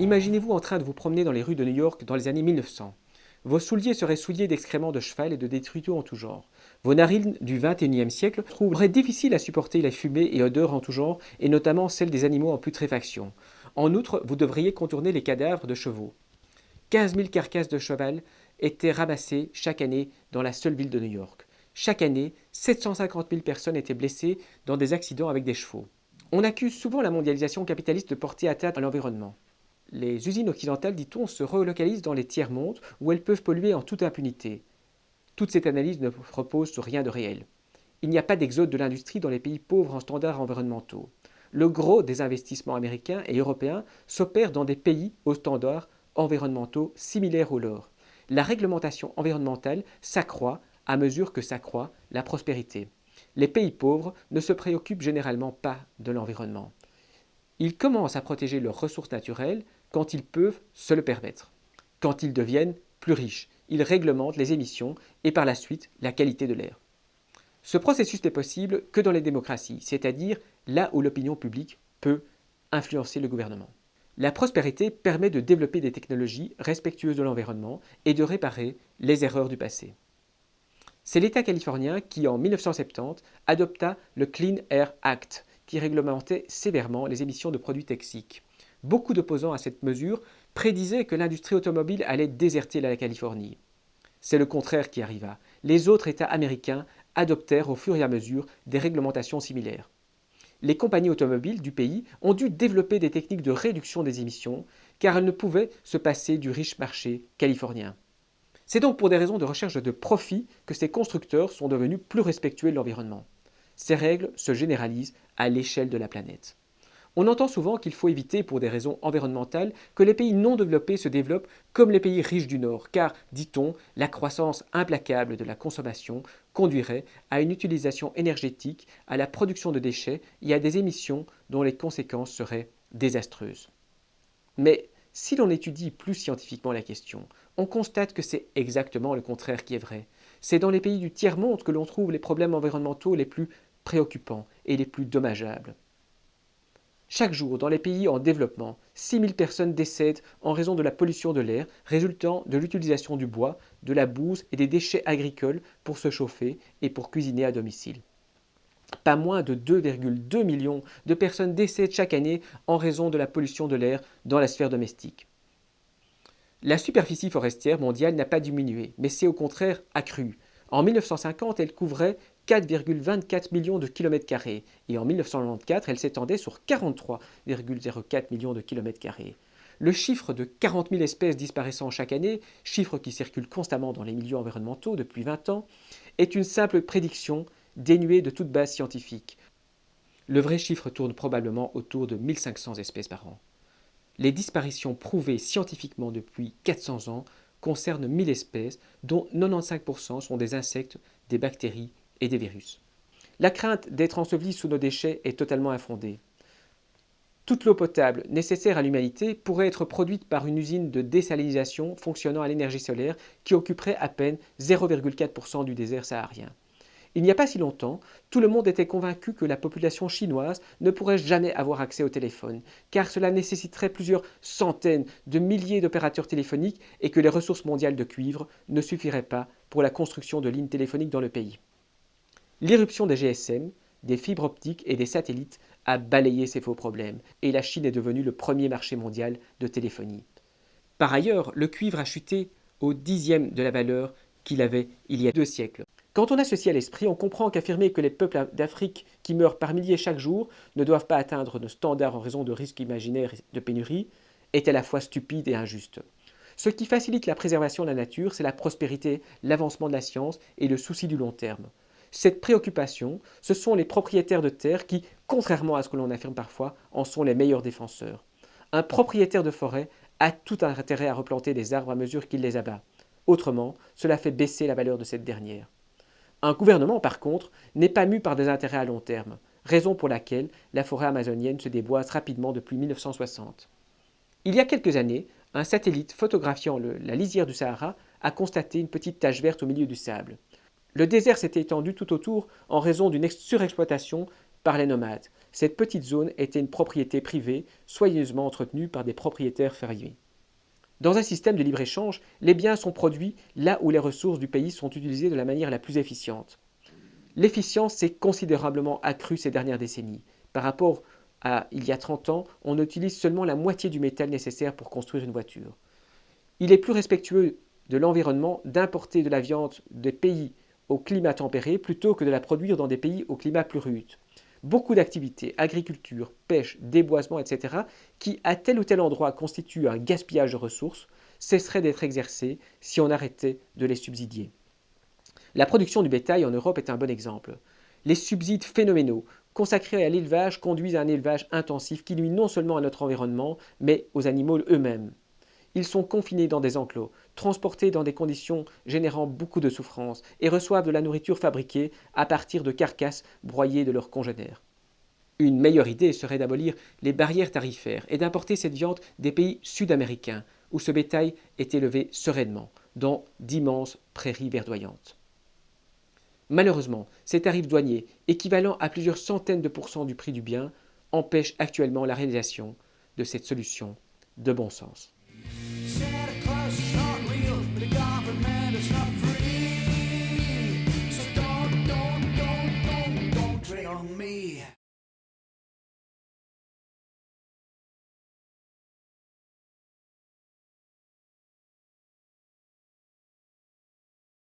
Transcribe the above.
Imaginez-vous en train de vous promener dans les rues de New York dans les années 1900. Vos souliers seraient souillés d'excréments de cheval et de détritus en tout genre. Vos narines du XXIe siècle trouveraient difficile à supporter les fumées et odeurs en tout genre, et notamment celles des animaux en putréfaction. En outre, vous devriez contourner les cadavres de chevaux. 15 000 carcasses de cheval étaient ramassées chaque année dans la seule ville de New York. Chaque année, 750 000 personnes étaient blessées dans des accidents avec des chevaux. On accuse souvent la mondialisation capitaliste de porter atteinte à l'environnement. Les usines occidentales, dit-on, se relocalisent dans les tiers-mondes où elles peuvent polluer en toute impunité. Toute cette analyse ne repose sur rien de réel. Il n'y a pas d'exode de l'industrie dans les pays pauvres en standards environnementaux. Le gros des investissements américains et européens s'opère dans des pays aux standards environnementaux similaires aux leurs. La réglementation environnementale s'accroît à mesure que s'accroît la prospérité. Les pays pauvres ne se préoccupent généralement pas de l'environnement. Ils commencent à protéger leurs ressources naturelles quand ils peuvent se le permettre. Quand ils deviennent plus riches, ils réglementent les émissions et par la suite la qualité de l'air. Ce processus n'est possible que dans les démocraties, c'est-à-dire là où l'opinion publique peut influencer le gouvernement. La prospérité permet de développer des technologies respectueuses de l'environnement et de réparer les erreurs du passé. C'est l'État californien qui, en 1970, adopta le Clean Air Act, qui réglementait sévèrement les émissions de produits toxiques. Beaucoup d'opposants à cette mesure prédisaient que l'industrie automobile allait déserter la Californie. C'est le contraire qui arriva. Les autres États américains adoptèrent au fur et à mesure des réglementations similaires. Les compagnies automobiles du pays ont dû développer des techniques de réduction des émissions car elles ne pouvaient se passer du riche marché californien. C'est donc pour des raisons de recherche de profit que ces constructeurs sont devenus plus respectueux de l'environnement. Ces règles se généralisent à l'échelle de la planète. On entend souvent qu'il faut éviter, pour des raisons environnementales, que les pays non développés se développent comme les pays riches du Nord, car, dit-on, la croissance implacable de la consommation conduirait à une utilisation énergétique, à la production de déchets et à des émissions dont les conséquences seraient désastreuses. Mais si l'on étudie plus scientifiquement la question, on constate que c'est exactement le contraire qui est vrai. C'est dans les pays du tiers-monde que l'on trouve les problèmes environnementaux les plus préoccupants et les plus dommageables. Chaque jour, dans les pays en développement, 6 000 personnes décèdent en raison de la pollution de l'air résultant de l'utilisation du bois, de la bouse et des déchets agricoles pour se chauffer et pour cuisiner à domicile. Pas moins de 2,2 millions de personnes décèdent chaque année en raison de la pollution de l'air dans la sphère domestique. La superficie forestière mondiale n'a pas diminué, mais s'est au contraire accrue. En 1950, elle couvrait 4,24 millions de kilomètres carrés et en 1994, elle s'étendait sur 43,04 millions de kilomètres carrés. Le chiffre de 40 000 espèces disparaissant chaque année, chiffre qui circule constamment dans les milieux environnementaux depuis 20 ans, est une simple prédiction dénuée de toute base scientifique. Le vrai chiffre tourne probablement autour de 1500 espèces par an. Les disparitions prouvées scientifiquement depuis 400 ans concernent 1000 espèces, dont 95% sont des insectes, des bactéries et des virus. La crainte d'être enseveli sous nos déchets est totalement infondée. Toute l'eau potable nécessaire à l'humanité pourrait être produite par une usine de désalinisation fonctionnant à l'énergie solaire qui occuperait à peine 0,4% du désert saharien. Il n'y a pas si longtemps, tout le monde était convaincu que la population chinoise ne pourrait jamais avoir accès au téléphone, car cela nécessiterait plusieurs centaines de milliers d'opérateurs téléphoniques et que les ressources mondiales de cuivre ne suffiraient pas pour la construction de lignes téléphoniques dans le pays. L'irruption des GSM, des fibres optiques et des satellites a balayé ces faux problèmes, et la Chine est devenue le premier marché mondial de téléphonie. Par ailleurs, le cuivre a chuté au 10e de la valeur qu'il avait il y a 2 siècles. Quand on a ceci à l'esprit, on comprend qu'affirmer que les peuples d'Afrique qui meurent par milliers chaque jour ne doivent pas atteindre nos standards en raison de risques imaginaires de pénurie est à la fois stupide et injuste. Ce qui facilite la préservation de la nature, c'est la prospérité, l'avancement de la science et le souci du long terme. Cette préoccupation, ce sont les propriétaires de terre qui, contrairement à ce que l'on affirme parfois, en sont les meilleurs défenseurs. Un propriétaire de forêt a tout intérêt à replanter des arbres à mesure qu'il les abat. Autrement, cela fait baisser la valeur de cette dernière. Un gouvernement, par contre, n'est pas mu par des intérêts à long terme, raison pour laquelle la forêt amazonienne se déboise rapidement depuis 1960. Il y a quelques années, un satellite photographiant la lisière du Sahara a constaté une petite tache verte au milieu du sable. Le désert s'était étendu tout autour en raison d'une surexploitation par les nomades. cette petite zone était une propriété privée, soigneusement entretenue par des propriétaires fermiers. Dans un système de libre-échange, les biens sont produits là où les ressources du pays sont utilisées de la manière la plus efficiente. L'efficience s'est considérablement accrue ces dernières décennies. Par rapport à il y a 30 ans, on utilise seulement la moitié du métal nécessaire pour construire une voiture. Il est plus respectueux de l'environnement d'importer de la viande des pays au climat tempéré plutôt que de la produire dans des pays au climat plus rude. Beaucoup d'activités, agriculture, pêche, déboisement, etc., qui à tel ou tel endroit constituent un gaspillage de ressources, cesseraient d'être exercées si on arrêtait de les subsidier. La production du bétail en Europe est un bon exemple. Les subsides phénoménaux consacrés à l'élevage conduisent à un élevage intensif qui nuit non seulement à notre environnement, mais aux animaux eux-mêmes. Ils sont confinés dans des enclos, transportés dans des conditions générant beaucoup de souffrance et reçoivent de la nourriture fabriquée à partir de carcasses broyées de leurs congénères. Une meilleure idée serait d'abolir les barrières tarifaires et d'importer cette viande des pays sud-américains, où ce bétail est élevé sereinement, dans d'immenses prairies verdoyantes. Malheureusement, ces tarifs douaniers, équivalents à plusieurs centaines de pourcents du prix du bien, empêchent actuellement la réalisation de cette solution de bon sens.